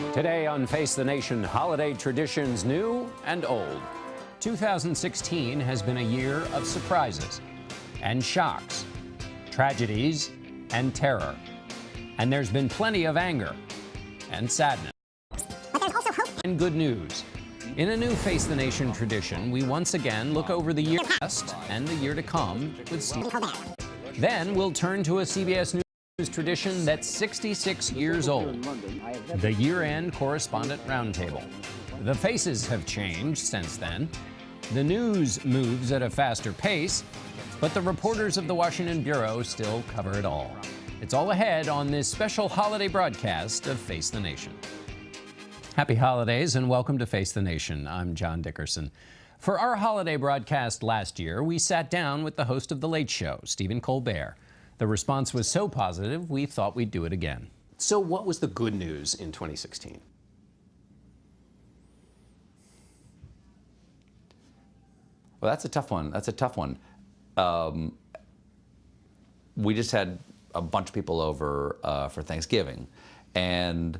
Today on Face the Nation, holiday traditions new and old. 2016 has been a year of surprises and shocks, tragedies and terror. And there's been plenty of anger and sadness. But there's also hope and good news. In a new Face the Nation tradition, we once again look over the year past and the year to come with Stephen Colbert. Then we'll turn to a CBS News tradition that's 66 years old, the year-end correspondent roundtable. The faces have changed since then. The news moves at a faster pace, but the reporters of the Washington Bureau still cover it all. It's all ahead on this special holiday broadcast of Face the Nation. Happy holidays and welcome to Face the Nation. I'm John Dickerson. For our holiday broadcast last year, we sat down with the host of The Late Show, Stephen Colbert. The response was so positive, we thought we'd do it again. So what was the good news in 2016? Well, that's a tough one. That's a tough one. We just had a bunch of people over for Thanksgiving, and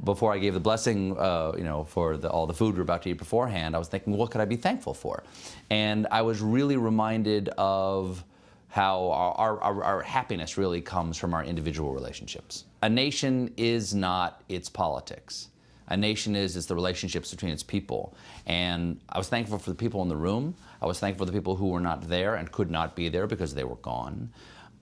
before I gave the blessing, for all the food we were about to eat beforehand, I was thinking, what could I be thankful for? And I was really reminded of how our happiness really comes from our individual relationships. A nation is not its politics. A nation is the relationships between its people. And I was thankful for the people in the room. I was thankful for the people who were not there and could not be there because they were gone.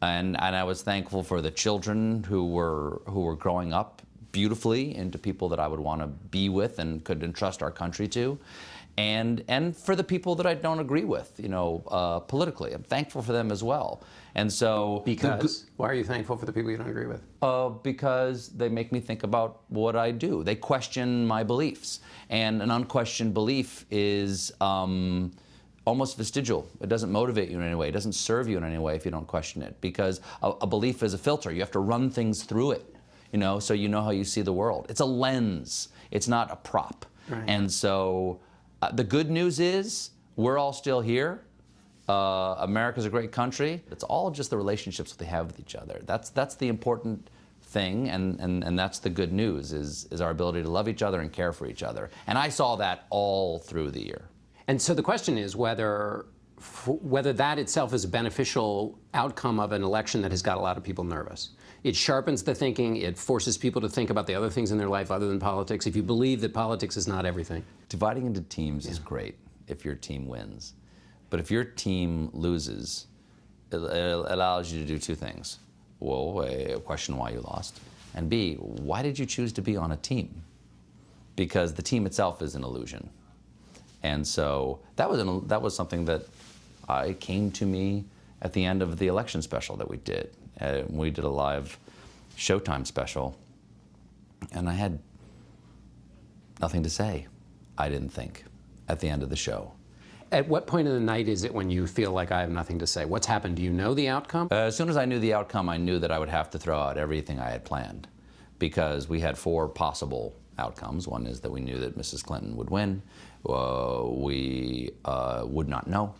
And I was thankful for the children who were growing up beautifully into people that I would want to be with and could entrust our country to. And for the people that I don't agree with, politically. I'm thankful for them as well. And so... Because? Why are you thankful for the people you don't agree with? Because they make me think about what I do. They question my beliefs. And an unquestioned belief is almost vestigial. It doesn't motivate you in any way. It doesn't serve you in any way if you don't question it. Because a belief is a filter. You have to run things through it, so you know how you see the world. It's a lens. It's not a prop. Right. And so... the good news is we're all still here. America's a great country. It's all just the relationships that they have with each other. That's the important thing, and that's the good news, is our ability to love each other and care for each other. And I saw that all through the year. And so the question is whether that itself is a beneficial outcome of an election that has got a lot of people nervous. It sharpens the thinking. It forces people to think about the other things in their life other than politics. If you believe that politics is not everything. Dividing into teams is great if your team wins. But if your team loses, it allows you to do two things. Well, A, question why you lost. And B, why did you choose to be on a team? Because the team itself is an illusion. And so that was something that came to me at the end of the election special that we did. We did a live Showtime special, and I had nothing to say, I didn't think, at the end of the show. At what point in the night is it when you feel like I have nothing to say? What's happened? Do you know the outcome? As soon as I knew the outcome, I knew that I would have to throw out everything I had planned, because we had 4 possible outcomes. One is that we knew that Mrs. Clinton would win. We would not know.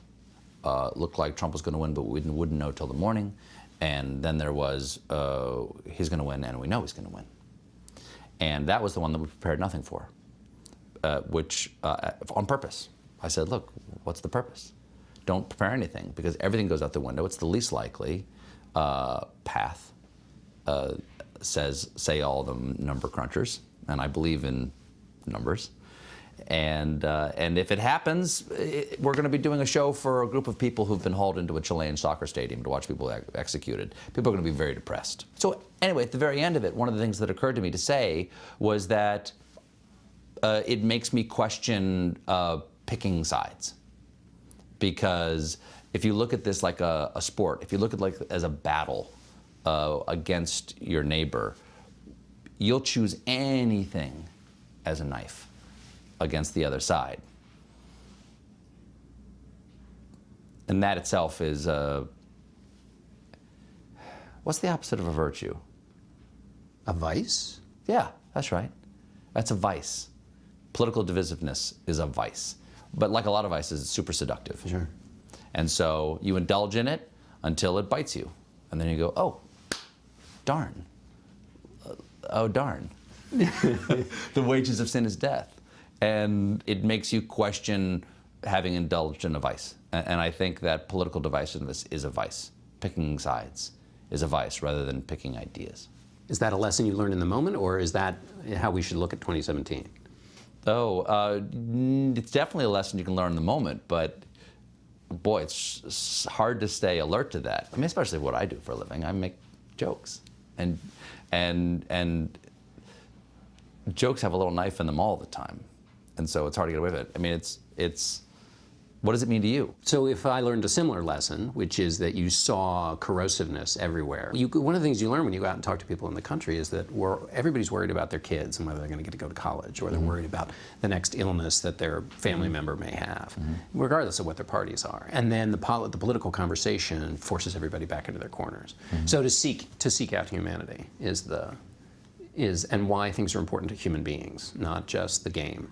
Looked like Trump was going to win, but we wouldn't know till the morning. And then there was, he's going to win, and we know he's going to win. And that was the one that we prepared nothing for, which, on purpose. I said, look, what's the purpose? Don't prepare anything, because everything goes out the window. It's the least likely path, say all the number crunchers, and I believe in numbers. And if it happens, we're going to be doing a show for a group of people who've been hauled into a Chilean soccer stadium to watch people executed. People are going to be very depressed. So anyway, at the very end of it, one of the things that occurred to me to say was that it makes me question picking sides. Because if you look at this like a sport, if you look at like as a battle against your neighbor, you'll choose anything as a knife against the other side. And that itself is, what's the opposite of a virtue? A vice? Yeah, that's right. That's a vice. Political divisiveness is a vice. But like a lot of vices, it's super seductive. Sure. And so you indulge in it until it bites you. And then you go, oh, darn. Oh, darn. The wages of sin is death. And it makes you question having indulged in a vice. And I think that political divisiveness is a vice. Picking sides is a vice rather than picking ideas. Is that a lesson you learned in the moment, or is that how we should look at 2017? It's definitely a lesson you can learn in the moment, but boy, it's hard to stay alert to that. I mean, especially what I do for a living. I make jokes, and jokes have a little knife in them all the time, and so it's hard to get away with it. I mean, it's what does it mean to you? So if I learned a similar lesson, which is that you saw corrosiveness everywhere, one of the things you learn when you go out and talk to people in the country is that everybody's worried about their kids and whether they're going to get to go to college, or they're worried about the next illness that their family member may have, regardless of what their parties are. And then the political conversation forces everybody back into their corners. So to seek out humanity is and why things are important to human beings, not just the game.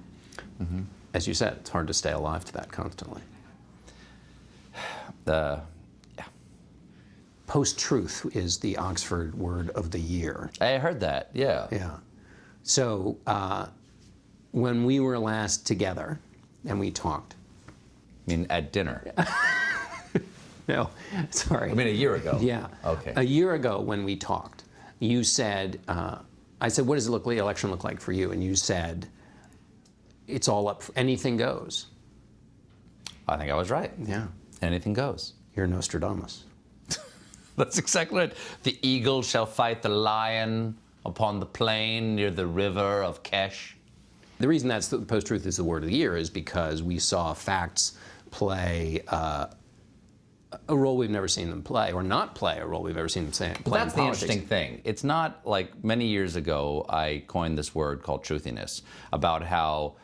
As you said, it's hard to stay alive to that constantly. Yeah. Post-truth is the Oxford word of the year. I heard that, yeah. Yeah. So when we were last together and we talked. I mean, at dinner? No, sorry. I mean, a year ago? Yeah. Okay. A year ago when we talked, you said, I said, what does the election look like for you? And you said, it's all up, anything goes. I think I was right. Yeah. Anything goes. You're Nostradamus. That's exactly right. The eagle shall fight the lion upon the plain near the river of Kesh. The reason that's the post-truth is the word of the year is because we saw facts play a role we've never seen them play, or not play a role we've ever seen them play in politics. That's the interesting thing. It's not like many years ago I coined this word called truthiness about how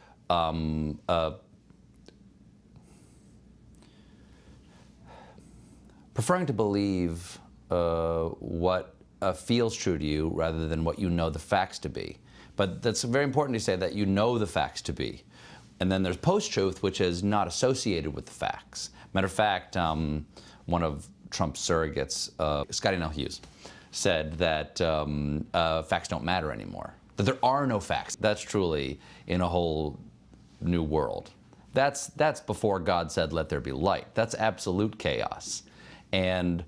preferring to believe what feels true to you rather than what you know the facts to be. But that's very important to say that you know the facts to be. And then there's post-truth, which is not associated with the facts. Matter of fact, one of Trump's surrogates, Scotty Nell Hughes, said that facts don't matter anymore, that there are no facts. That's truly in a whole new world. That's before God said, let there be light. That's absolute chaos. And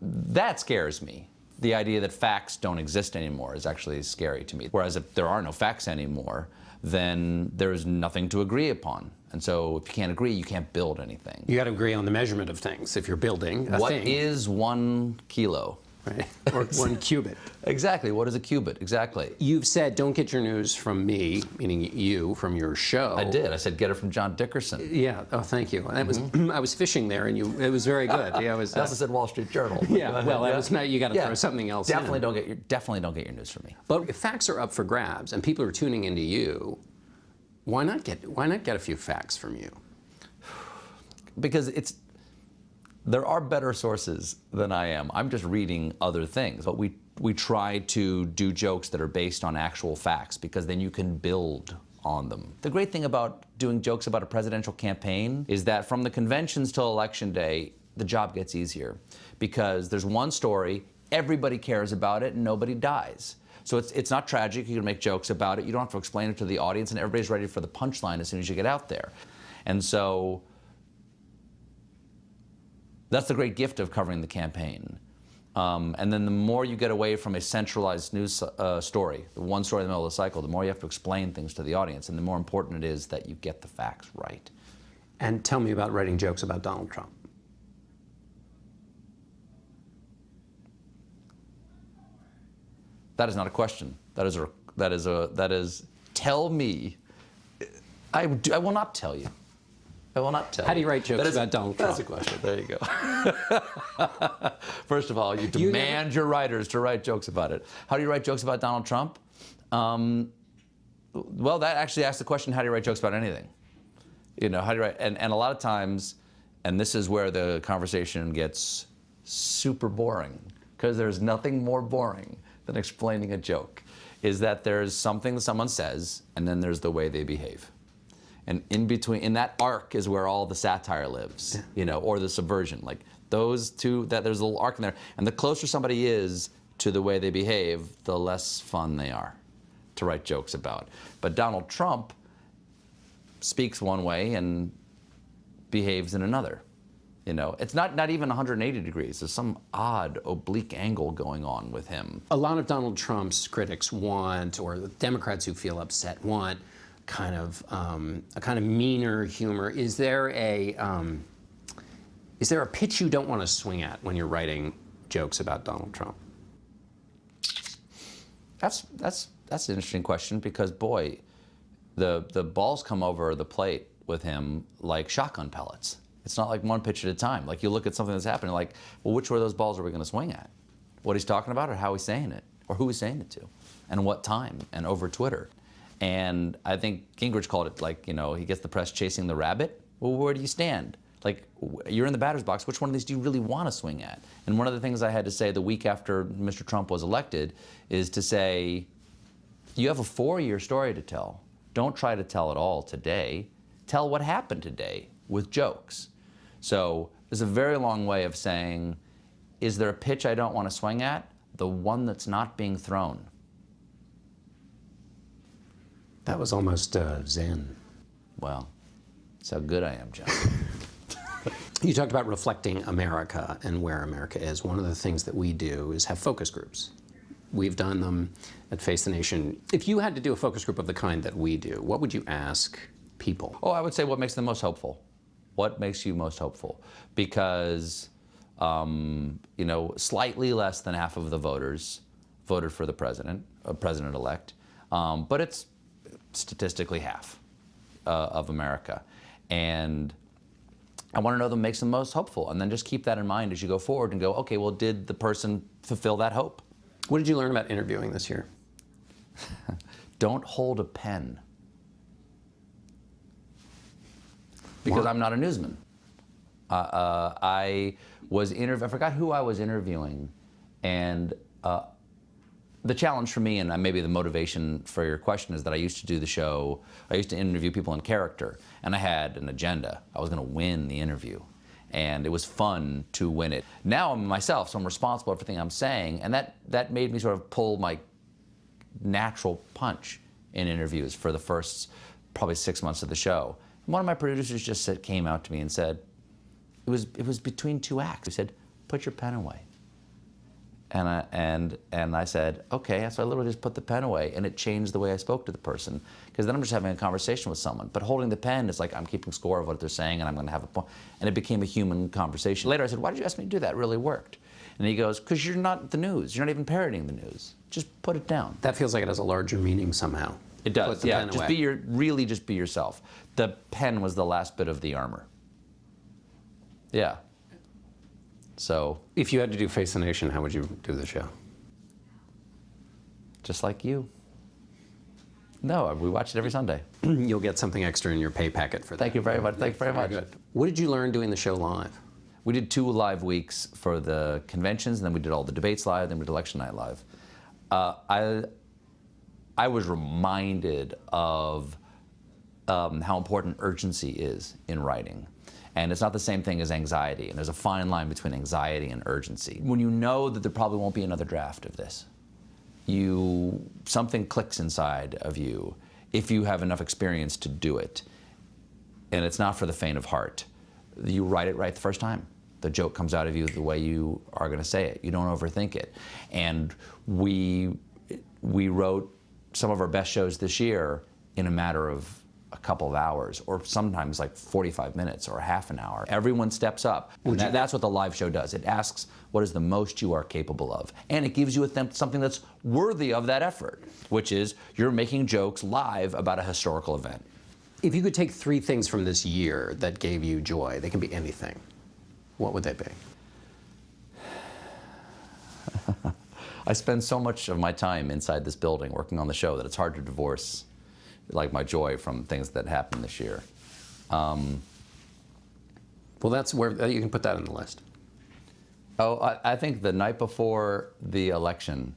that scares me. The idea that facts don't exist anymore is actually scary to me. Whereas if there are no facts anymore, then there's nothing to agree upon. And so if you can't agree, you can't build anything. You got to agree on the measurement of things if you're building a thing. What is 1 kilo? Right. Or 1 cubit. Exactly. What is a cubit? Exactly. You've said, don't get your news from me, meaning you, from your show. I did. I said, get it from John Dickerson. Yeah. Oh, thank you. And that was, I was fishing there, and it was very good. Yeah, I also said Wall Street Journal. Yeah. Well, that was not. You got to throw something else definitely in. Definitely don't get your news from me. But if facts are up for grabs, and people are tuning into you, why not get a few facts from you? Because there are better sources than I am. I'm just reading other things. But we try to do jokes that are based on actual facts, because then you can build on them. The great thing about doing jokes about a presidential campaign is that from the conventions till Election Day, the job gets easier. Because there's one story, everybody cares about it, and nobody dies. So it's not tragic. You can make jokes about it. You don't have to explain it to the audience, and everybody's ready for the punchline as soon as you get out there. And so that's the great gift of covering the campaign. And then the more you get away from a centralized news story, the one story in the middle of the cycle, the more you have to explain things to the audience, and the more important it is that you get the facts right. And tell me about writing jokes about Donald Trump. That is not a question. That is tell me. I will not tell you. I will not tell you. How do you write jokes about Donald Trump? That's a question. There you go. First of all, you demand your writers to write jokes about it. How do you write jokes about Donald Trump? Well, that actually asks the question, how do you write jokes about anything? You know, how do you write? And a lot of times, and this is where the conversation gets super boring, because there's nothing more boring than explaining a joke, is that there's something that someone says, and then there's the way they behave. And in between, in that arc is where all the satire lives, you know, or the subversion. Like those two, there's a little arc in there. And the closer somebody is to the way they behave, the less fun they are. to write jokes about. But Donald Trump speaks one way and behaves in another. You know, it's not even 180 degrees. There's some odd oblique angle going on with him. A lot of Donald Trump's critics want, or the Democrats who feel upset want, kind of a kind of meaner humor. Is there a pitch you don't want to swing at when you're writing jokes about Donald Trump? That's an interesting question, because boy, the balls come over the plate with him like shotgun pellets. It's not like one pitch at a time. Like, you look at something that's happening, like, well, which one of those balls are we going to swing at? What he's talking about, or how he's saying it, or who he's saying it to, and what time, and over Twitter. And I think Gingrich called it, like, you know, he gets the press chasing the rabbit. Well, where do you stand? Like, you're in the batter's box. Which one of these do you really want to swing at? And one of the things I had to say the week after Mr. Trump was elected is to say, you have a 4-year story to tell. Don't try to tell it all today. Tell what happened today with jokes. So there's a very long way of saying, is there a pitch I don't want to swing at? The one that's not being thrown. That was almost Zen. Well, that's how good I am, John. You talked about reflecting America and where America is. One of the things that we do is have focus groups. We've done them at Face the Nation. If you had to do a focus group of the kind that we do, what would you ask people? Oh, I would say what makes them most hopeful. What makes you most hopeful? Because, you know, slightly less than half of the voters voted for the president-elect, but it's statistically half of America. And I want to know what makes them most hopeful, and then just keep that in mind as you go forward and go, okay, well, did the person fulfill that hope? What did you learn about interviewing this year? Don't hold a pen. Because I'm not a newsman. I forgot who I was interviewing, and the challenge for me, and maybe the motivation for your question, is that I used to do the show, I used to interview people in character, and I had an agenda. I was going to win the interview, and it was fun to win it. Now I'm myself, so I'm responsible for everything I'm saying, and that made me sort of pull my natural punch in interviews for the first probably 6 months of the show. One of my producers just came out to me and said, it was between two acts. He said, put your pen away. And I said, okay. So I literally just put the pen away, and it changed the way I spoke to the person. Because then I'm just having a conversation with someone. But holding the pen is like I'm keeping score of what they're saying, and I'm going to have a point. And it became a human conversation. Later I said, why did you ask me to do that? It really worked. And he goes, because you're not the news. You're not even parroting the news. Just put it down. That feels like it has a larger meaning somehow. It does, yeah. Just really just be yourself. The pen was the last bit of the armor. Yeah. So. If you had to do Face the Nation, how would you do the show? Just like you. No, we watch it every Sunday. You'll get something extra in your pay packet for that. Thank you very much. Thank you very much. Good. What did you learn doing the show live? We did 2 live weeks for the conventions, and then we did all the debates live, then we did election night live. I was reminded of how important urgency is in writing. And it's not the same thing as anxiety. And there's a fine line between anxiety and urgency. When you know that there probably won't be another draft of this, something clicks inside of you if you have enough experience to do it. And it's not for the faint of heart. You write it right the first time. The joke comes out of you the way you are going to say it. You don't overthink it. And we wrote some of our best shows this year in a matter of a couple of hours, or sometimes like 45 minutes or half an hour. Everyone steps up. And that's what the live show does. It asks what is the most you are capable of. And it gives you something that's worthy of that effort, which is you're making jokes live about a historical event. If you could take 3 things from this year that gave you joy, they can be anything, what would they be? I spend so much of my time inside this building working on the show that it's hard to divorce like my joy from things that happened this year. Well, that's where you can put that on the list. Oh, I think the night before the election,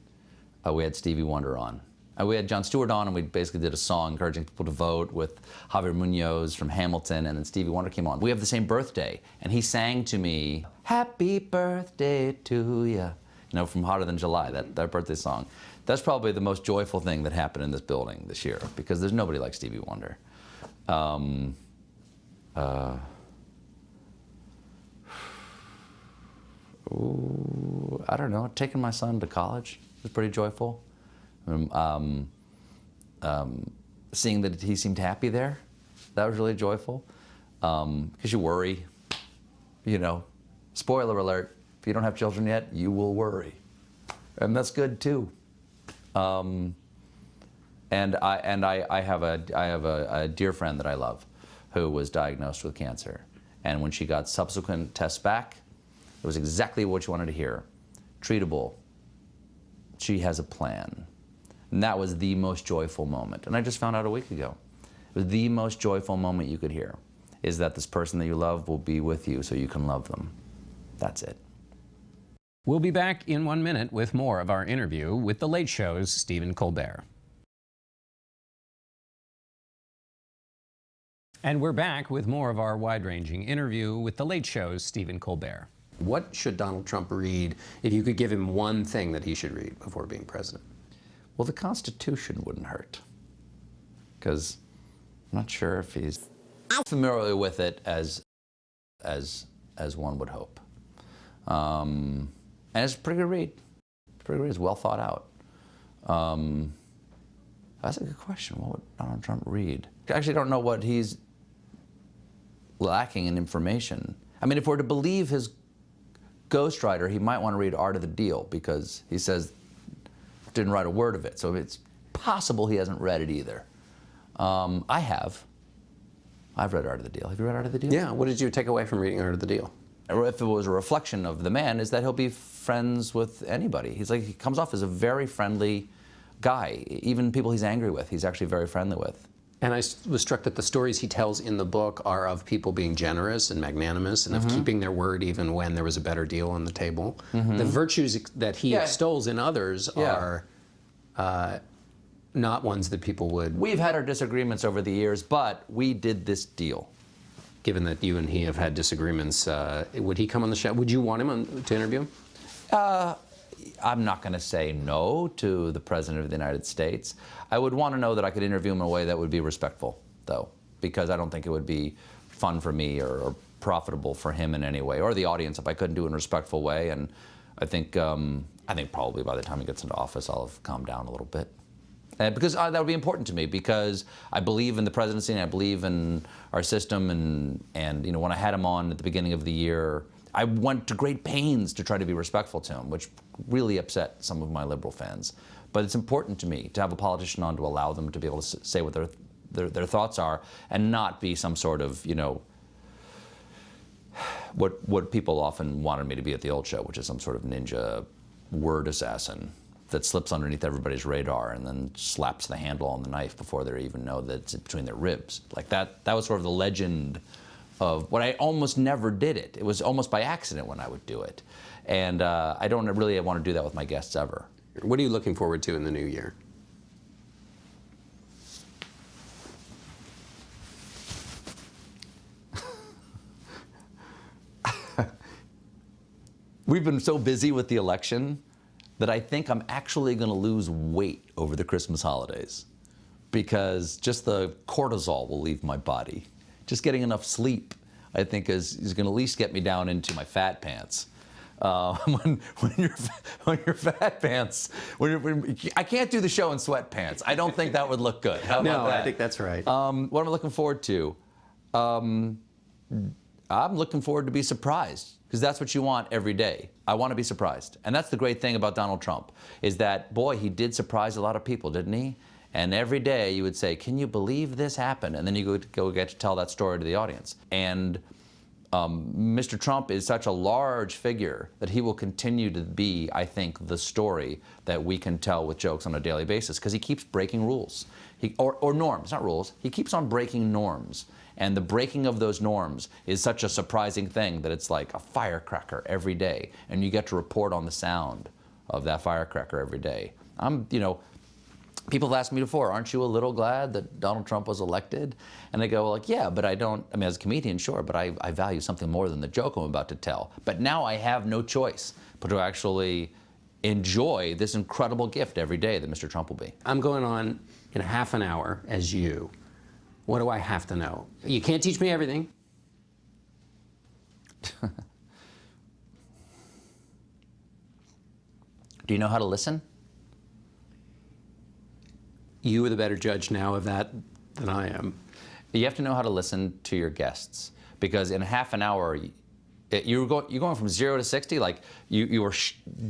we had Stevie Wonder on. We had Jon Stewart on, and we basically did a song encouraging people to vote with Javier Munoz from Hamilton, and then Stevie Wonder came on. We have the same birthday, and he sang to me, "Happy birthday to ya," you know, from Hotter Than July, that birthday song. That's probably the most joyful thing that happened in this building this year, because there's nobody like Stevie Wonder. Ooh, I don't know, taking my son to college was pretty joyful. Seeing that he seemed happy there, that was really joyful. Because you worry, you know, spoiler alert, if you don't have children yet, you will worry. And that's good too. And I have a dear friend that I love who was diagnosed with cancer. And when she got subsequent tests back, it was exactly what you wanted to hear. Treatable. She has a plan. And that was the most joyful moment. And I just found out a week ago. It was the most joyful moment you could hear, is that this person that you love will be with you so you can love them. That's it. We'll be back in 1 minute with more of our interview with The Late Show's Stephen Colbert. And we're back with more of our wide-ranging interview with The Late Show's Stephen Colbert. What should Donald Trump read if you could give him one thing that he should read before being president? Well, the Constitution wouldn't hurt, because I'm not sure if he's as familiar with it as one would hope. And it's a pretty good read. It's pretty good read. It's well thought out. That's a good question. What would Donald Trump read? I actually don't know what he's lacking in information. I mean, if we're to believe his ghostwriter, he might want to read Art of the Deal, because he says didn't write a word of it. So it's possible he hasn't read it either. I have. I've read Art of the Deal. Have you read Art of the Deal? Yeah. What did you take away from reading Art of the Deal? If it was a reflection of the man, is that he'll be friends with anybody. He comes off as a very friendly guy. Even people he's angry with, he's actually very friendly with. And I was struck that the stories he tells in the book are of people being generous and magnanimous and of keeping their word even when there was a better deal on the table. The virtues that he extols in others are not ones that people would... We've had our disagreements over the years, but we did this deal. Given that you and he have had disagreements, would he come on the show? Would you want him to interview him? I'm not going to say no to the President of the United States. I would want to know that I could interview him in a way that would be respectful, though, because I don't think it would be fun for me or profitable for him in any way, or the audience, if I couldn't do it in a respectful way. And I think probably by the time he gets into office, I'll have calmed down a little bit. Because that would be important to me, because I believe in the presidency and I believe in our system. And you know, when I had him on at the beginning of the year, I went to great pains to try to be respectful to him, which really upset some of my liberal fans. But it's important to me to have a politician on to allow them to be able to say what their thoughts are, and not be some sort of, you know, what people often wanted me to be at the old show, which is some sort of ninja word assassin that slips underneath everybody's radar and then slaps the handle on the knife before they even know that it's between their ribs. Like that was sort of the legend of what I almost never did it. It was almost by accident when I would do it. And I don't really want to do that with my guests ever. What are you looking forward to in the new year? We've been so busy with the election that I think I'm actually going to lose weight over the Christmas holidays, because just the cortisol will leave my body. Just getting enough sleep, I think, is going to at least get me down into my fat pants. When you're fat pants, I can't do the show in sweatpants. I don't think that would look good. How about that? I think that's right. What am I looking forward to? I'm looking forward to be surprised, because that's what you want every day. I want to be surprised. And that's the great thing about Donald Trump, is that, boy, he did surprise a lot of people, didn't he? And every day you would say, can you believe this happened? And then you go get to tell that story to the audience. And Mr. Trump is such a large figure that he will continue to be, I think, the story that we can tell with jokes on a daily basis, because he keeps breaking rules. Or norms, not rules. He keeps on breaking norms. And the breaking of those norms is such a surprising thing that it's like a firecracker every day. And you get to report on the sound of that firecracker every day. People have asked me before, aren't you a little glad that Donald Trump was elected? And I go, well, like, yeah, but I don't, I mean, as a comedian, sure, but I value something more than the joke I'm about to tell. But now I have no choice but to actually enjoy this incredible gift every day that Mr. Trump will be. I'm going on in half an hour as you. What do I have to know? You can't teach me everything. Do you know how to listen? You are the better judge now of that than I am. You have to know how to listen to your guests, because in half an hour, you're going from 0 to 60. Like you were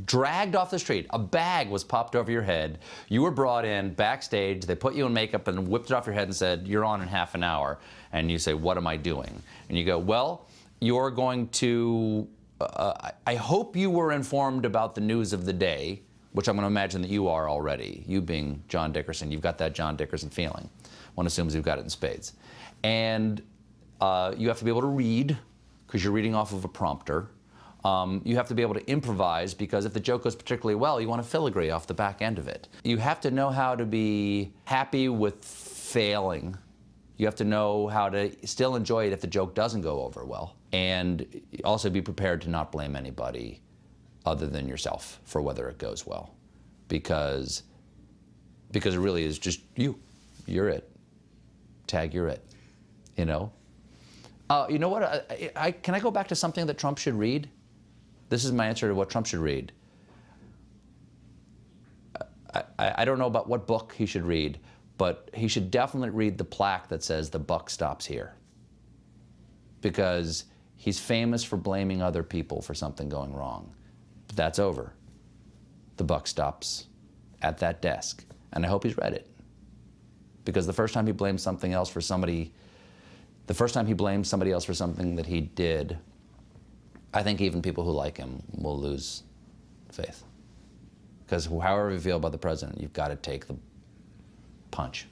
dragged off the street. A bag was popped over your head. You were brought in backstage. They put you in makeup and whipped it off your head and said, "You're on in half an hour." And you say, "What am I doing?" And you go, "Well, you're going to. I hope you were informed about the news of the day," which I'm going to imagine that you are already. You being John Dickerson, you've got that John Dickerson feeling. One assumes you've got it in spades. And you have to be able to read, because you're reading off of a prompter. You have to be able to improvise, because if the joke goes particularly well, you want to filigree off the back end of it. You have to know how to be happy with failing. You have to know how to still enjoy it if the joke doesn't go over well. And also be prepared to not blame anybody other than yourself for whether it goes well. Because it really is just you. You're it. Tag, you're it. You know? You know what? Can I go back to something that Trump should read? This is my answer to what Trump should read. I don't know about what book he should read, but he should definitely read the plaque that says "The buck stops here." Because he's famous for blaming other people for something going wrong. But that's over. The buck stops at that desk. And I hope he's read it. Because the first time he blamed something else for somebody, the first time he blamed somebody else for something that he did, I think even people who like him will lose faith. Because however you feel about the president, you've got to take the punch.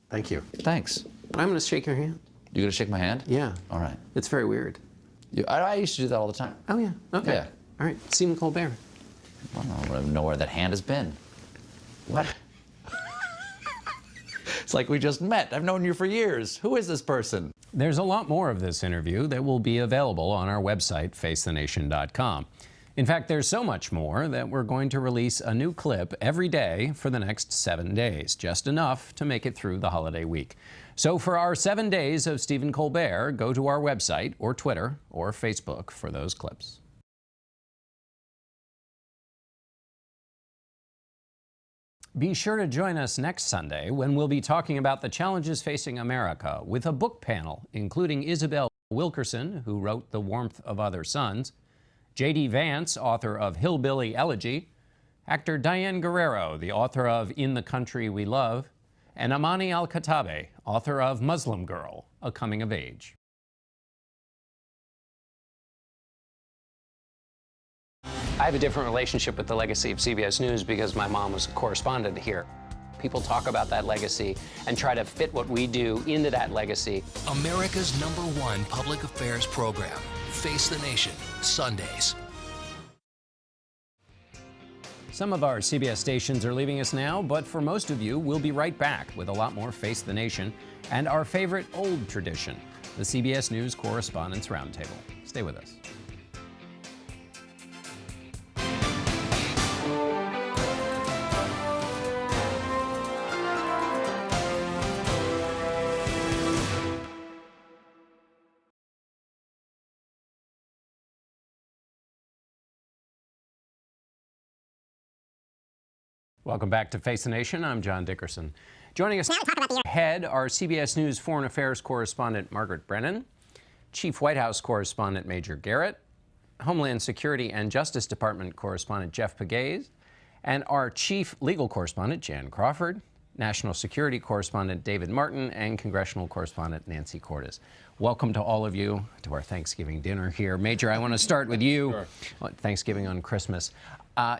Thank you. Thanks. I'm going to shake your hand. You going to shake my hand? Yeah. All right. It's very weird. I used to do that all the time. Oh, yeah. Okay. Yeah. All right. Stephen Colbert. I don't know where that hand has been. What? It's like we just met. I've known you for years. Who is this person? There's a lot more of this interview that will be available on our website, facethenation.com. In fact, there's so much more that we're going to release a new clip every day for the next 7 days, just enough to make it through the holiday week. So for our 7 days of Stephen Colbert, go to our website or Twitter or Facebook for those clips. Be sure to join us next Sunday when we'll be talking about the challenges facing America with a book panel, including Isabel Wilkerson, who wrote The Warmth of Other Suns, J.D. Vance, author of Hillbilly Elegy, actor Diane Guerrero, the author of In the Country We Love, and Amani Al-Khattabi, author of Muslim Girl, A Coming of Age. I have a different relationship with the legacy of CBS News because my mom was a correspondent here. People talk about that legacy and try to fit what we do into that legacy. America's #1 public affairs program, Face the Nation, Sundays. Some of our CBS stations are leaving us now, but for most of you, we'll be right back with a lot more Face the Nation and our favorite old tradition, the CBS News Correspondents' Roundtable. Stay with us. Welcome back to Face the Nation. I'm John Dickerson. Joining us ahead are CBS News Foreign Affairs correspondent Margaret Brennan, Chief White House correspondent Major Garrett, Homeland Security and Justice Department correspondent Jeff Pegues, and our Chief Legal correspondent Jan Crawford, National Security correspondent David Martin, and Congressional correspondent Nancy Cordes. Welcome to all of you to our Thanksgiving dinner here. Major, I want to start with you. Sure. Thanksgiving on Christmas.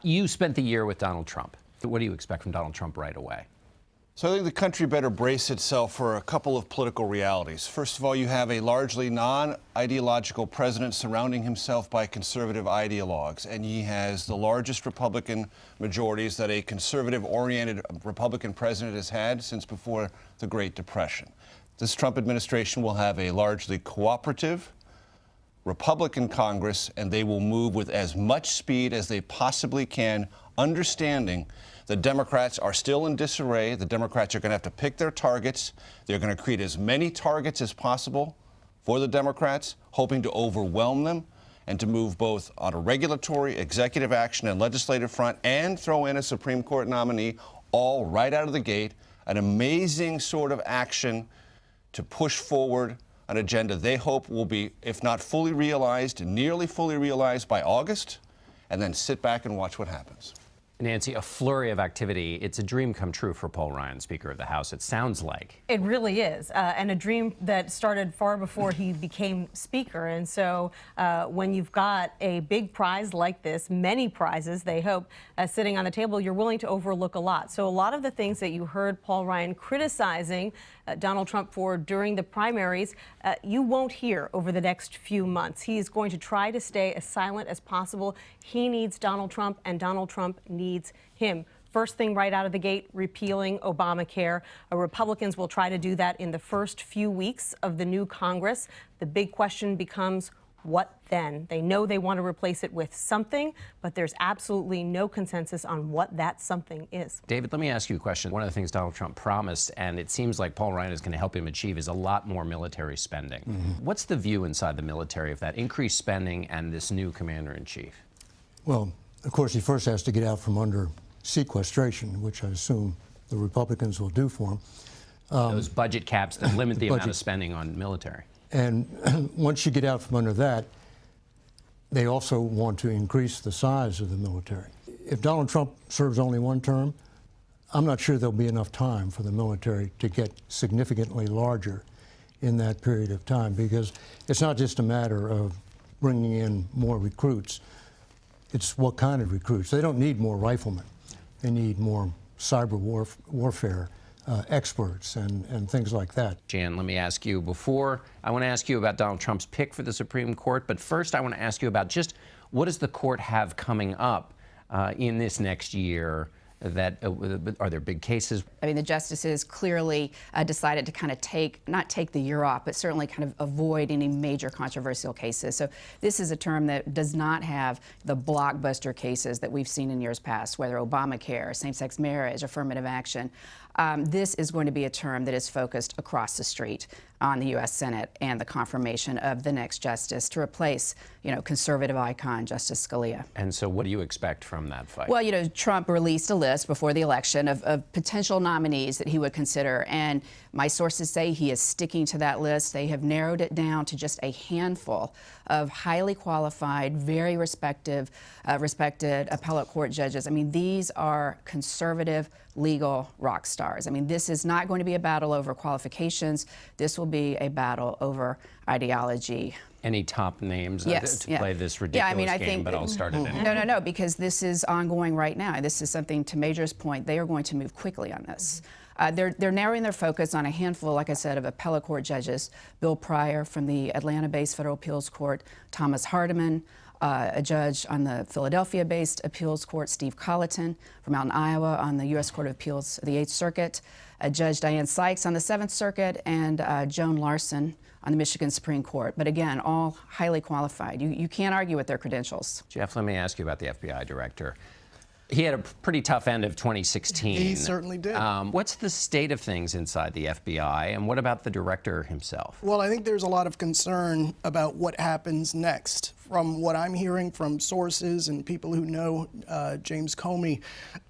You spent the year with Donald Trump. What do you expect from Donald Trump right away? So I think the country better brace itself for a couple of political realities. First of all, you have a largely non-ideological president surrounding himself by conservative ideologues, and he has the largest Republican majorities that a conservative-oriented Republican president has had since before the Great Depression. This Trump administration will have a largely cooperative Republican Congress, and they will move with as much speed as they possibly can, understanding the Democrats are still in disarray. The Democrats are going to have to pick their targets. They're going to create as many targets as possible for the Democrats, hoping to overwhelm them and to move both on a regulatory, executive action, and legislative front, and throw in a Supreme Court nominee, all right out of the gate. An amazing sort of action to push forward an agenda they hope will be, if not fully realized, nearly fully realized by August, and then sit back and watch what happens. Nancy, a flurry of activity. It's a dream come true for Paul Ryan, Speaker of the House, it sounds like. It really is, and a dream that started far before he became Speaker. And so when you've got a big prize like this, many prizes, they hope, sitting on the table, you're willing to overlook a lot. So a lot of the things that you heard Paul Ryan criticizing Donald Trump for during the primaries, you won't hear over the next few months. He's going to try to stay as silent as possible. He needs Donald Trump, and Donald Trump needs him. First thing right out of the gate, repealing Obamacare. Republicans will try to do that in the first few weeks of the new Congress. The big question becomes, what then? They know they want to replace it with something, but there's absolutely no consensus on what that something is. David, let me ask you a question. One of the things Donald Trump promised, and it seems like Paul Ryan is going to help him achieve, is a lot more military spending. What's the view inside the military of that increased spending and this new commander-in-chief? Well, of course, he first has to get out from under sequestration, which I assume the Republicans will do for him. Those budget caps that limit the amount of spending on military. And once you get out from under that, they also want to increase the size of the military. If Donald Trump serves only one term, I'm not sure there'll be enough time for the military to get significantly larger in that period of time, because it's not just a matter of bringing in more recruits. It's what kind of recruits. They don't need more riflemen. They need more cyber warfare experts and things like that. Jan, let me ask you I want to ask you about Donald Trump's pick for the Supreme Court, but first I want to ask you about just what does the court have coming up in this next year? Are there big cases? I mean, the justices clearly decided to kind of not take the year off, but certainly kind of avoid any major controversial cases. So this is a term that does not have the blockbuster cases that we've seen in years past, whether Obamacare, same-sex marriage, affirmative action. This is going to be a term that is focused across the street on the U.S. Senate and the confirmation of the next justice to replace, conservative icon Justice Scalia. And so what do you expect from that fight? Well, Trump released a list before the election of potential nominees that he would consider, and my sources say he is sticking to that list. They have narrowed it down to just a handful of highly qualified, very respected appellate court judges. I mean, these are conservative legal rock stars. I mean, this is not going to be a battle over qualifications. This will be a battle over ideology. Any top names to play this ridiculous I game, think, but I'll start it anyway. No, because this is ongoing right now. This is something, to Major's point, they are going to move quickly on this. They're narrowing their focus on a handful, like I said, of appellate court judges. Bill Pryor from the Atlanta-based Federal Appeals Court, Thomas Hardiman, a judge on the Philadelphia-based Appeals Court, Steve Colleton from out in Iowa on the U.S. Court of Appeals, the 8th Circuit, Judge Diane Sykes on the 7th Circuit, and Joan Larson on the Michigan Supreme Court. But again, all highly qualified. You can't argue with their credentials. Jeff, let me ask you about the FBI director. He had a pretty tough end of 2016. He certainly did. What's the state of things inside the FBI, and what about the director himself? Well, I think there's a lot of concern about what happens next. From what I'm hearing from sources and people who know James Comey,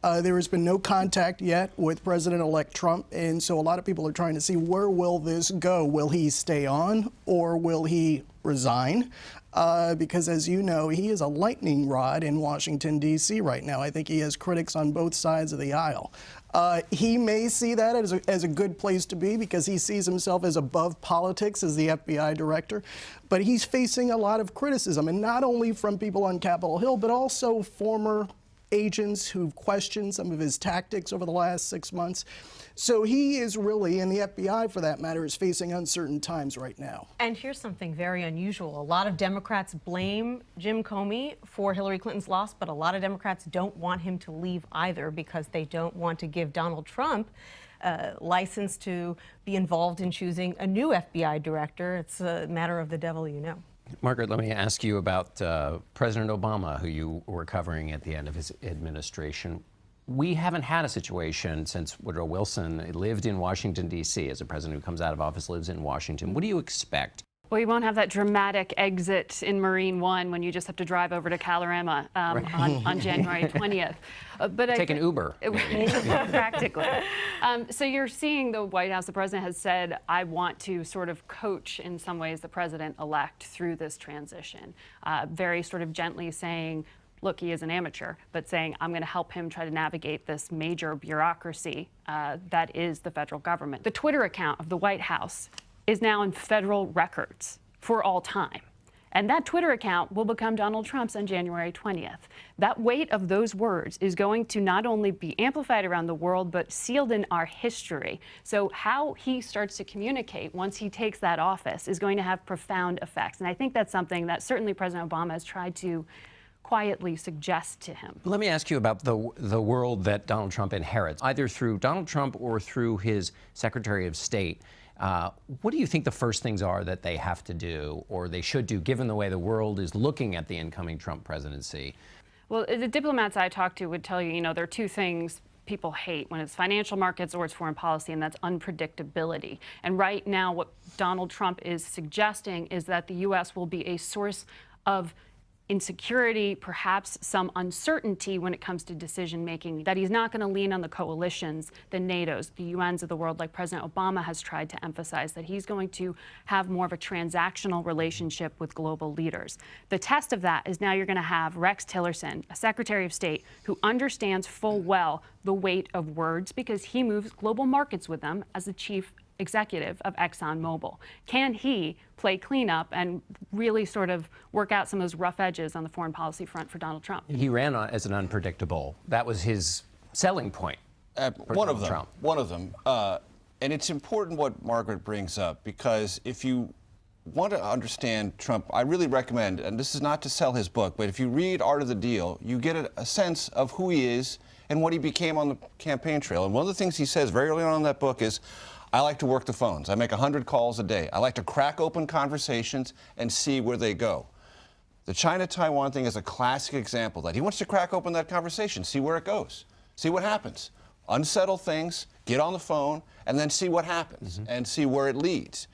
there has been no contact yet with President-elect Trump, and so a lot of people are trying to see, where will this go? Will he stay on, or will he resign? Because, as you know, he is a lightning rod in Washington, D.C. right now. I think he has critics on both sides of the aisle. He may see that as a good place to be because he sees himself as above politics as the FBI director. But he's facing a lot of criticism, and not only from people on Capitol Hill, but also former agents who've questioned some of his tactics over the last 6 months. So he is really, and the FBI for that matter, is facing uncertain times right now. And here's something very unusual. A lot of Democrats blame Jim Comey for Hillary Clinton's loss, but a lot of Democrats don't want him to leave either because they don't want to give Donald Trump license to be involved in choosing a new FBI director. It's a matter of the devil you know. Margaret, let me ask you about President Obama, who you were covering at the end of his administration. We haven't had a situation since Woodrow Wilson lived in Washington, D.C. as a president who comes out of office, lives in Washington. What do you expect? Well, you won't have that dramatic exit in Marine One when you just have to drive over to Calorama on January 20th. But Take an Uber. Practically. So you're seeing the White House, the president has said, I want to sort of coach in some ways the president-elect through this transition. Very sort of gently saying, look, he is an amateur, but saying, I'm going to help him try to navigate this major bureaucracy that is the federal government. The Twitter account of the White House is now in federal records for all time. And that Twitter account will become Donald Trump's on January 20th. That weight of those words is going to not only be amplified around the world, but sealed in our history. So how he starts to communicate once he takes that office is going to have profound effects. And I think that's something that certainly President Obama has tried to quietly suggest to him. Let me ask you about the world that Donald Trump inherits, either through Donald Trump or through his Secretary of State. What do you think the first things are that they have to do or they should do, given the way the world is looking at the incoming Trump presidency? Well, the diplomats I talked to would tell you, there are two things people hate when it's financial markets or it's foreign policy, and that's unpredictability. And right now, what Donald Trump is suggesting is that the U.S. will be a source of insecurity, perhaps some uncertainty when it comes to decision making, that he's not going to lean on the coalitions, the NATOs, the UNs of the world, like President Obama has tried to emphasize, that he's going to have more of a transactional relationship with global leaders. The test of that is now you're going to have Rex Tillerson, a Secretary of State who understands full well the weight of words because he moves global markets with them as the chief executive of ExxonMobil. Can he play cleanup and really sort of work out some of those rough edges on the foreign policy front for Donald Trump? He ran as an unpredictable. That was his selling point. One of them. And it's important what Margaret brings up, because if you want to understand Trump, I really recommend, and this is not to sell his book, but if you read Art of the Deal, you get a sense of who he is and what he became on the campaign trail. And one of the things he says very early on in that book is, I like to work the phones. I make 100 calls a day. I like to crack open conversations and see where they go. The China-Taiwan thing is a classic example of that. He wants to crack open that conversation, see where it goes, see what happens. Unsettle things, get on the phone, and then see what happens and see where it leads.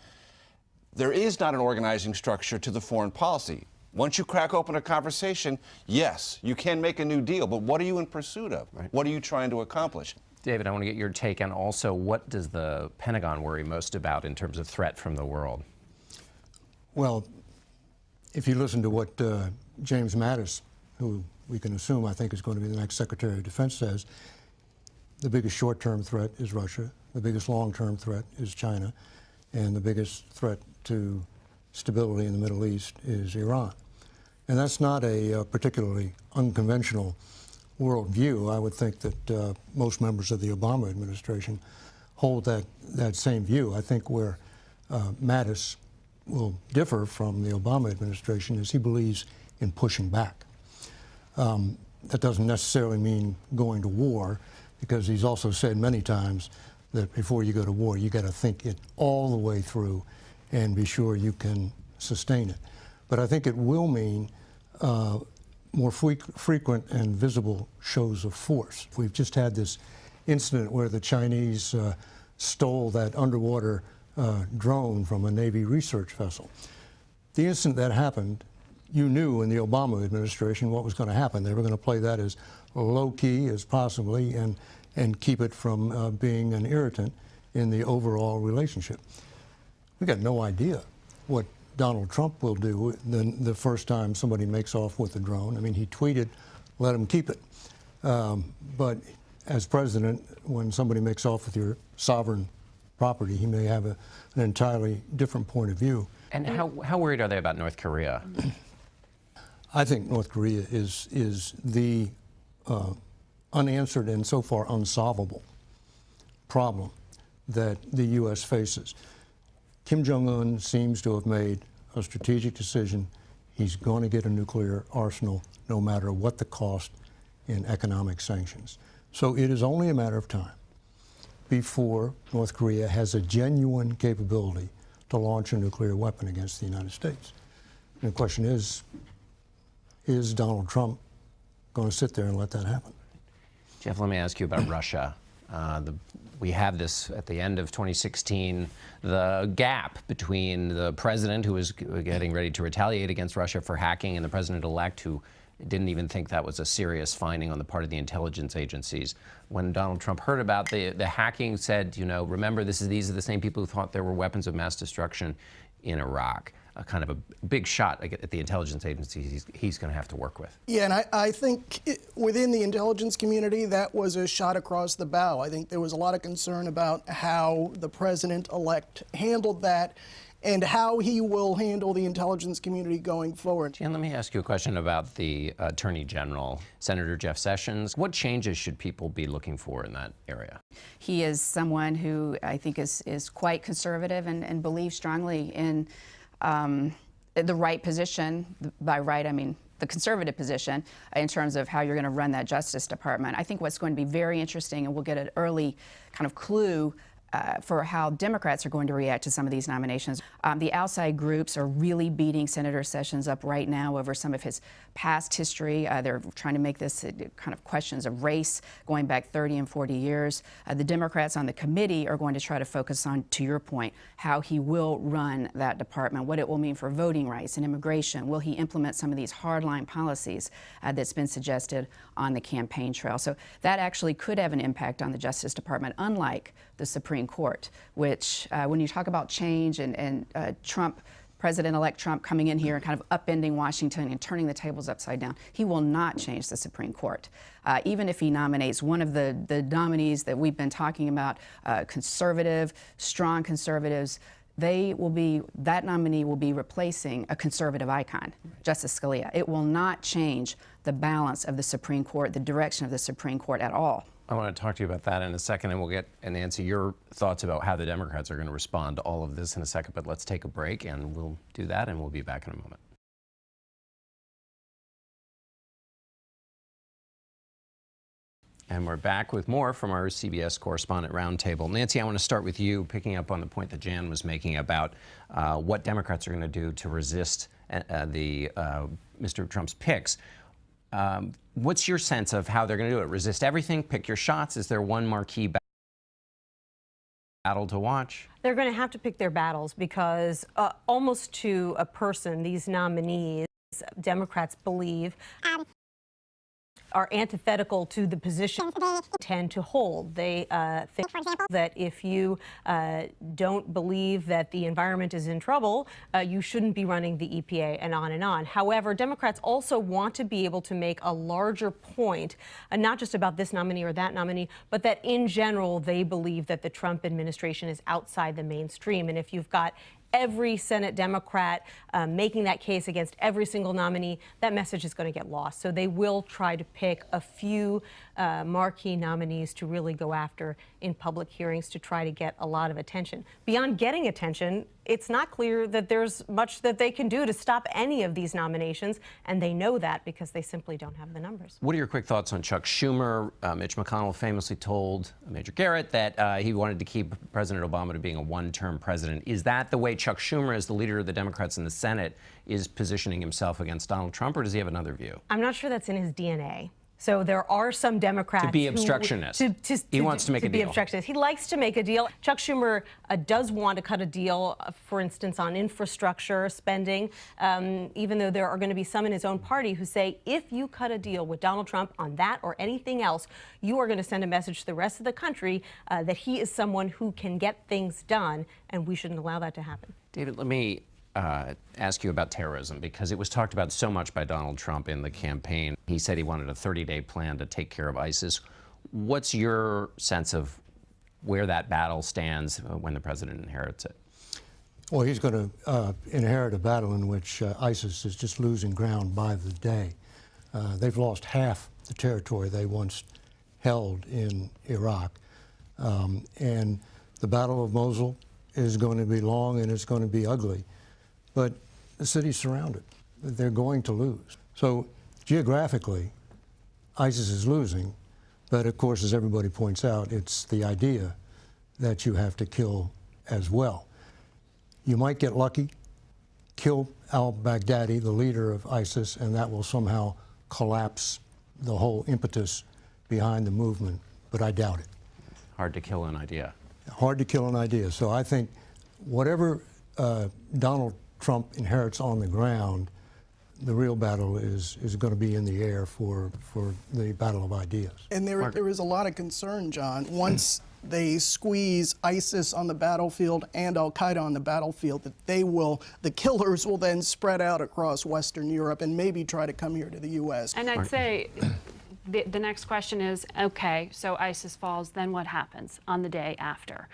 There is not an organizing structure to the foreign policy. Once you crack open a conversation, yes, you can make a new deal, but what are you in pursuit of? Right. What are you trying to accomplish? David, I want to get your take on also what does the Pentagon worry most about in terms of threat from the world? Well, if you listen to what James Mattis, who we can assume I think is going to be the next Secretary of Defense, says, the biggest short-term threat is Russia, the biggest long-term threat is China, and the biggest threat to stability in the Middle East is Iran. And that's not a particularly unconventional worldview. I would think that most members of the Obama administration hold that same view. I think where Mattis will differ from the Obama administration is he believes in pushing back. That doesn't necessarily mean going to war, because he's also said many times that before you go to war, you got to think it all the way through and be sure you can sustain it. But I think it will mean more frequent and visible shows of force. We've just had this incident where the Chinese stole that underwater drone from a Navy research vessel. The instant that happened, you knew in the Obama administration what was going to happen. They were going to play that as low-key as possibly and keep it from being an irritant in the overall relationship. We got no idea what Donald Trump will do the first time somebody makes off with a drone. I mean, he tweeted, let him keep it. But as president, when somebody makes off with your sovereign property, he may have an entirely different point of view. And how worried are they about North Korea? I think North Korea is the unanswered and so far unsolvable problem that the U.S. faces. Kim Jong-un seems to have made a strategic decision. He's going to get a nuclear arsenal no matter what the cost in economic sanctions. So it is only a matter of time before North Korea has a genuine capability to launch a nuclear weapon against the United States. And the question is Donald Trump going to sit there and let that happen? Jeff, let me ask you about Russia. We have this at the end of 2016, the gap between the president who was getting ready to retaliate against Russia for hacking and the president-elect who didn't even think that was a serious finding on the part of the intelligence agencies. When Donald Trump heard about the hacking, said, you know, remember, these are the same people who thought there were weapons of mass destruction in Iraq. Kind of a big shot at the intelligence agencies he's going to have to work with. Yeah, and I think within the intelligence community, that was a shot across the bow. I think there was a lot of concern about how the president-elect handled that and how he will handle the intelligence community going forward. Jan, let me ask you a question about the Attorney General, Senator Jeff Sessions. What changes should people be looking for in that area? He is someone who I think is quite conservative and believes strongly in the right position. By right, I mean the conservative position in terms of how you're going to run that Justice Department. I think what's going to be very interesting, and we'll get an early kind of clue for how Democrats are going to react to some of these nominations. The outside groups are really beating Senator Sessions up right now over some of his past history. They're trying to make this kind of questions of race going back 30 and 40 years. The Democrats on the committee are going to try to focus on, to your point, how he will run that department, what it will mean for voting rights and immigration. Will he implement some of these hardline policies that's been suggested on the campaign trail? So that actually could have an impact on the Justice Department, unlike the Supreme Court, which when you talk about change and Trump, President-elect Trump coming in here and kind of upending Washington and turning the tables upside down, he will not change the Supreme Court. Even if he nominates one of the nominees that we've been talking about, conservative, strong conservatives, that nominee will be replacing a conservative icon, Justice Scalia. It will not change the balance of the Supreme Court, the direction of the Supreme Court at all. I want to talk to you about that in a second, and we'll get, and Nancy, your thoughts about how the Democrats are going to respond to all of this in a second. But let's take a break, and we'll do that, and we'll be back in a moment. And we're back with more from our CBS Correspondent Roundtable. Nancy, I want to start with you, picking up on the point that Jan was making about what Democrats are going to do to resist Mr. Trump's picks. What's your sense of how they're going to do it? Resist everything? Pick your shots? Is there one marquee battle to watch? They're going to have to pick their battles because almost to a person, these nominees, Democrats believe, are antithetical to the position they tend to hold. They think, for example, that if you don't believe that the environment is in trouble, you shouldn't be running the EPA, and on and on. However, Democrats also want to be able to make a larger point, not just about this nominee or that nominee, but that in general they believe that the Trump administration is outside the mainstream. And if you've got every Senate Democrat making that case against every single nominee, that message is going to get lost. So they will try to pick a few marquee nominees to really go after in public hearings to try to get a lot of attention. Beyond getting attention, it's not clear that there's much that they can do to stop any of these nominations, and they know that because they simply don't have the numbers. What are your quick thoughts on Chuck Schumer? Mitch McConnell famously told Major Garrett that he wanted to keep President Obama to being a one-term president. Is that the way Chuck Schumer, as the leader of the Democrats in the Senate, is positioning himself against Donald Trump, or does he have another view? I'm not sure that's in his DNA. So there are some Democrats to be obstructionist. He wants to make a deal. Obstructionist. He likes to make a deal. Chuck Schumer does want to cut a deal, for instance, on infrastructure spending, even though there are going to be some in his own party who say if you cut a deal with Donald Trump on that or anything else, you are going to send a message to the rest of the country that he is someone who can get things done, and we shouldn't allow that to happen. David, let me ask you about terrorism, because it was talked about so much by Donald Trump in the campaign. He said he wanted a 30-day plan to take care of ISIS. What's your sense of where that battle stands when the president inherits it? Well, he's going to inherit a battle in which ISIS is just losing ground by the day. They've lost half the territory they once held in Iraq. And the Battle of Mosul is going to be long and it's going to be ugly. But the city's surrounded. They're going to lose. So geographically, ISIS is losing. But of course, as everybody points out, it's the idea that you have to kill as well. You might get lucky, kill al-Baghdadi, the leader of ISIS, and that will somehow collapse the whole impetus behind the movement, but I doubt it. Hard to kill an idea. Hard to kill an idea. So I think whatever Donald Trump inherits on the ground, the real battle is going to be in the air for the battle of ideas. And there is a lot of concern, John. Once they squeeze ISIS on the battlefield and Al-Qaeda on the battlefield, that the killers will then spread out across Western Europe and maybe try to come here to the U.S. And I'd say the next question is, okay, so ISIS falls, then what happens on the day after?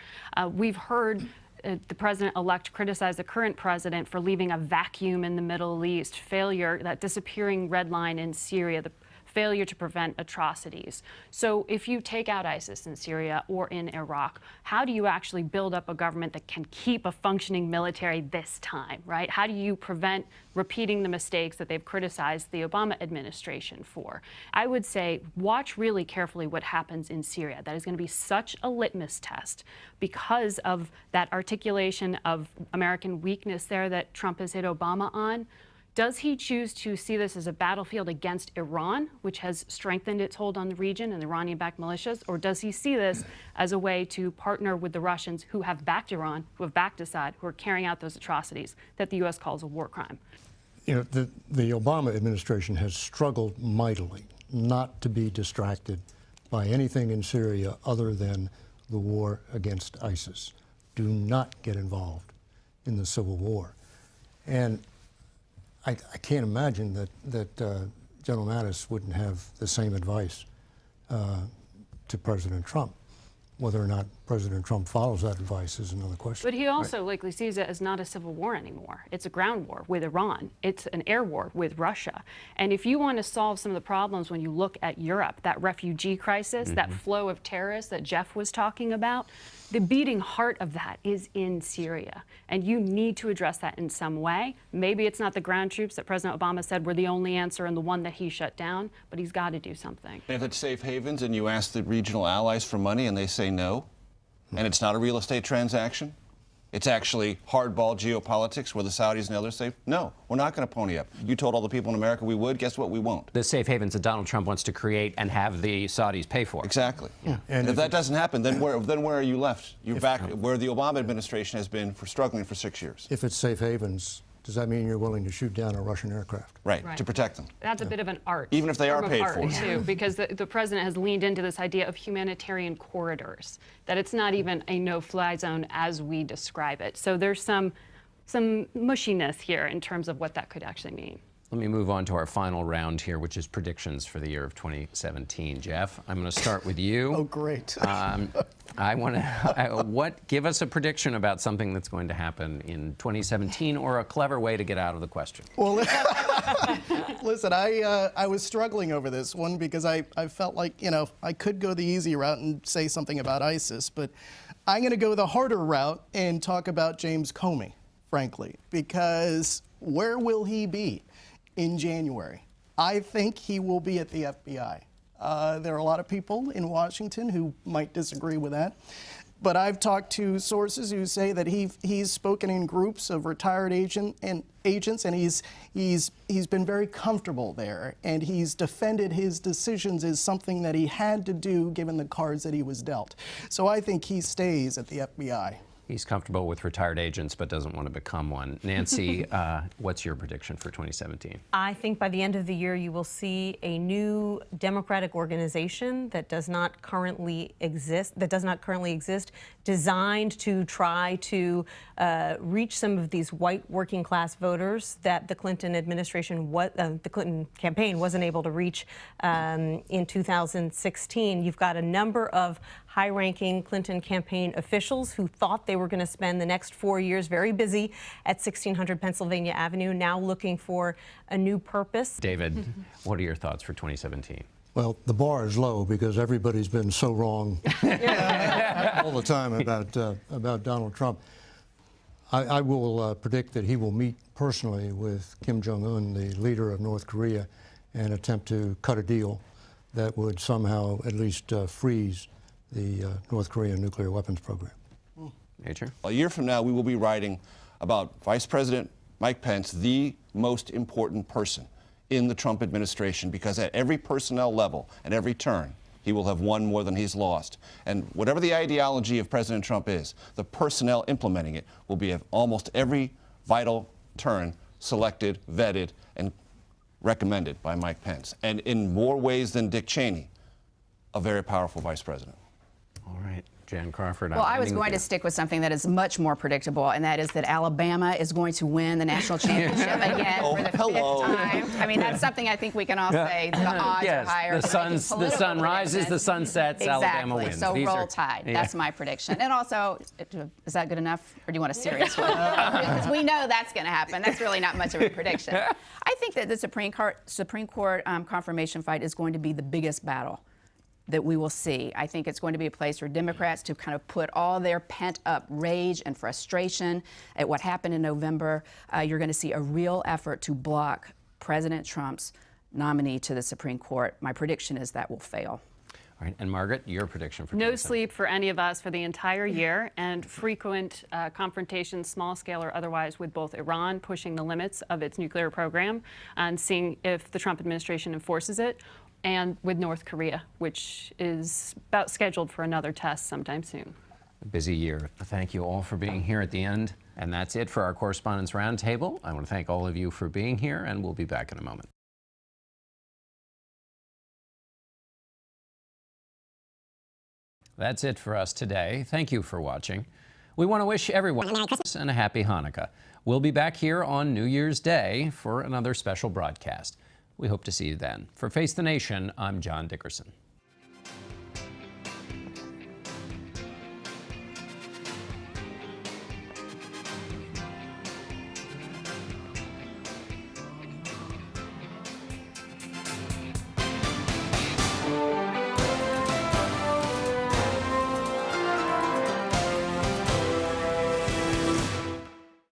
We've heard the president-elect criticize the current president for leaving a vacuum in the Middle East, failure, that disappearing red line in Syria, the failure to prevent atrocities. So if you take out ISIS in Syria or in Iraq, how do you actually build up a government that can keep a functioning military this time, right? How do you prevent repeating the mistakes that they've criticized the Obama administration for? I would say watch really carefully what happens in Syria. That is going to be such a litmus test because of that articulation of American weakness there that Trump has hit Obama on. Does he choose to see this as a battlefield against Iran, which has strengthened its hold on the region and the Iranian-backed militias, or does he see this as a way to partner with the Russians who have backed Iran, who have backed Assad, who are carrying out those atrocities that the U.S. calls a war crime? You know, the Obama administration has struggled mightily not to be distracted by anything in Syria other than the war against ISIS. Do not get involved in the civil war. And I can't imagine that General Mattis wouldn't have the same advice to President Trump. Whether or not President Trump follows that advice is another question. But he also likely sees it as not a civil war anymore. It's a ground war with Iran. It's an air war with Russia. And if you want to solve some of the problems when you look at Europe, that refugee crisis, that flow of terrorists that Jeff was talking about, the beating heart of that is in Syria. And you need to address that in some way. Maybe it's not the ground troops that President Obama said were the only answer and the one that he shut down, but he's got to do something. If it's safe havens and you ask the regional allies for money and they say no, and it's not a real estate transaction, it's actually hardball geopolitics where the Saudis and others say, no, we're not going to pony up. You told all the people in America we would. Guess what? We won't. The safe havens that Donald Trump wants to create and have the Saudis pay for. Exactly. Yeah. And if that doesn't happen, then where are you left? You're back where the Obama administration has been struggling for 6 years. If it's safe havens, does that mean you're willing to shoot down a Russian aircraft? Right, to protect them. That's a bit of an art. Even if they are form of paid art, for. Too, because the president has leaned into this idea of humanitarian corridors, that it's not even a no-fly zone as we describe it. So there's some mushiness here in terms of what that could actually mean. Let me move on to our final round here, which is predictions for the year of 2017. Jeff, I'm going to start with you. Oh, great. I want to, give us a prediction about something that's going to happen in 2017 or a clever way to get out of the question. Well, listen, I was struggling over this one because I felt like, you know, I could go the easy route and say something about ISIS, but I'm going to go the harder route and talk about James Comey, frankly, because where will he be in January? I think he will be at the FBI. There are a lot of people in Washington who might disagree with that. But I've talked to sources who say that he's spoken in groups of retired agents, and he's been very comfortable there, and he's defended his decisions as something that he had to do given the cards that he was dealt. So I think he stays at the FBI. He's comfortable with retired agents but doesn't want to become one. Nancy, what's your prediction for 2017? I think by the end of the year you will see a new Democratic organization that does not currently exist, designed to try to reach some of these white working class voters that the Clinton administration, the Clinton campaign wasn't able to reach in 2016. You've got a number of high-ranking Clinton campaign officials who thought they were going to spend the next 4 years very busy at 1600 Pennsylvania Avenue, now looking for a new purpose. David, what are your thoughts for 2017? Well, the bar is low because everybody's been so wrong all the time about Donald Trump. I will predict that he will meet personally with Kim Jong-un, the leader of North Korea, and attempt to cut a deal that would somehow at least freeze the North Korean nuclear weapons program. Major? A year from now, we will be writing about Vice President Mike Pence the most important person in the Trump administration, because at every personnel level, at every turn, he will have won more than he's lost. And whatever the ideology of President Trump is, the personnel implementing it will be at almost every vital turn selected, vetted, and recommended by Mike Pence. And in more ways than Dick Cheney, a very powerful vice president. All right, Jan Crawford. Well, I was going to stick with something that is much more predictable, and that is that Alabama is going to win the national championship again for the fifth time. I mean, that's something I think we can all say. The odds are higher. The sun rises, the sun sets, exactly. Alabama wins. So roll Tide. Yeah. That's my prediction. And also, is that good enough, or do you want a serious one? Because we know that's going to happen. That's really not much of a prediction. I think that the Supreme Court confirmation fight is going to be the biggest battle that we will see. I think it's going to be a place for Democrats to kind of put all their pent-up rage and frustration at what happened in November. You're going to see a real effort to block President Trump's nominee to the Supreme Court. My prediction is that will fail. All right, and Margaret, your prediction for no sleep for any of us for the entire year, and frequent confrontations, small scale or otherwise, with both Iran pushing the limits of its nuclear program and seeing if the Trump administration enforces it, and with North Korea, which is about scheduled for another test sometime soon. A busy year. Thank you all for being here at the end. And that's it for our Correspondents' Roundtable. I want to thank all of you for being here, and we'll be back in a moment. That's it for us today. Thank you for watching. We want to wish everyone a Merry Christmas and a Happy Hanukkah. We'll be back here on New Year's Day for another special broadcast. We hope to see you then. For Face the Nation, I'm John Dickerson.